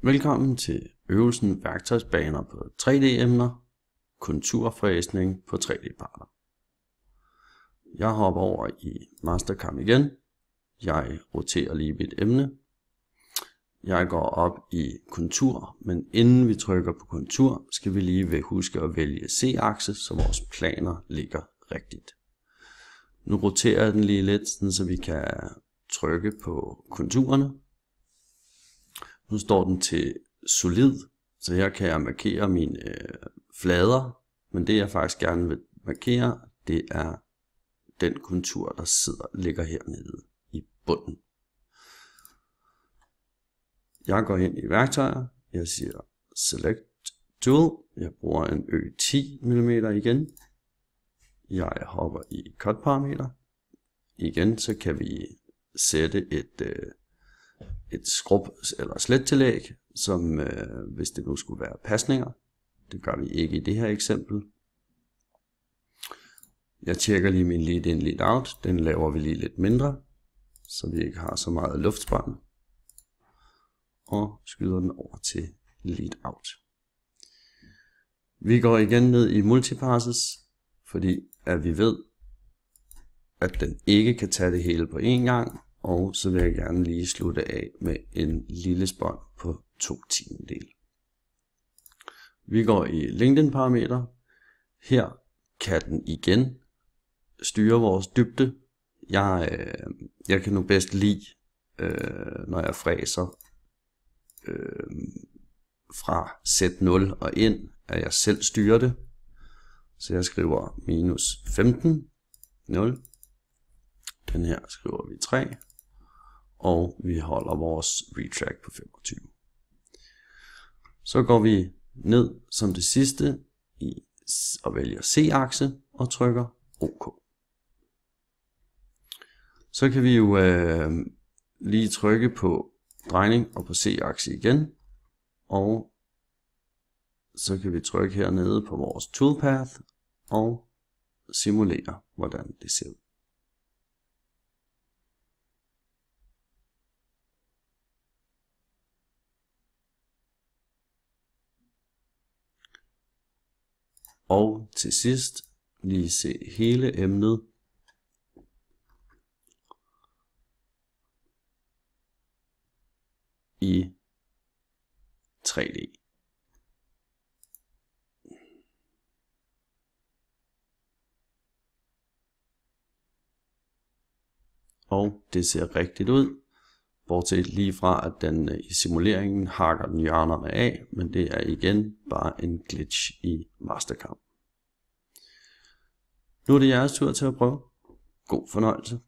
Velkommen til øvelsen værktøjsbaner på 3D-emner, konturfræsning på 3D-parter. Jeg hopper over i Mastercam igen. Jeg roterer lige mit emne. Jeg går op i kontur, men inden vi trykker på kontur, skal vi lige huske at vælge C-akse, så vores planer ligger rigtigt. Nu roterer jeg den lige lidt, så vi kan trykke på konturerne. Nu står den til solid, så her kan jeg markere mine flader, men det jeg faktisk gerne vil markere, det er den kontur, der ligger hernede i bunden. Jeg går ind i værktøjer, jeg siger Select Tool, jeg bruger en Ø10 mm igen. Jeg hopper i Cut parameter. Igen så kan vi sætte et skrub eller slettillæg, som hvis det nu skulle være pasninger. Det gør vi ikke i det her eksempel. Jeg tjekker lige min lead in, lead out. Den laver vi lige lidt mindre, så vi ikke har så meget luftspand. Og skyder den over til lead out. Vi går igen ned i multipasses, fordi at vi ved, at den ikke kan tage det hele på én gang. Og så vil jeg gerne lige slutte af med en lille spånd på 2/10. Vi går i LinkedIn parameter. Her kan den igen styre vores dybde. Jeg kan nu bedst lide, når jeg fræser fra Z0 og ind, at jeg selv styrer det. Så jeg skriver -15, 0. Den her skriver vi 3. Og vi holder vores retract på 25. Så går vi ned som det sidste og vælger C-akse og trykker OK. Så kan vi jo lige trykke på drejning og på C-akse igen. Og så kan vi trykke hernede på vores toolpath og simulere, hvordan det ser ud. Og til sidst lige se hele emnet i 3D. Og det ser rigtigt ud, bortset lige fra at den i simuleringen hakker den hjørnerne af, men det er igen bare en glitch i Mastercam. Nu er det jeres tur til at prøve. God fornøjelse.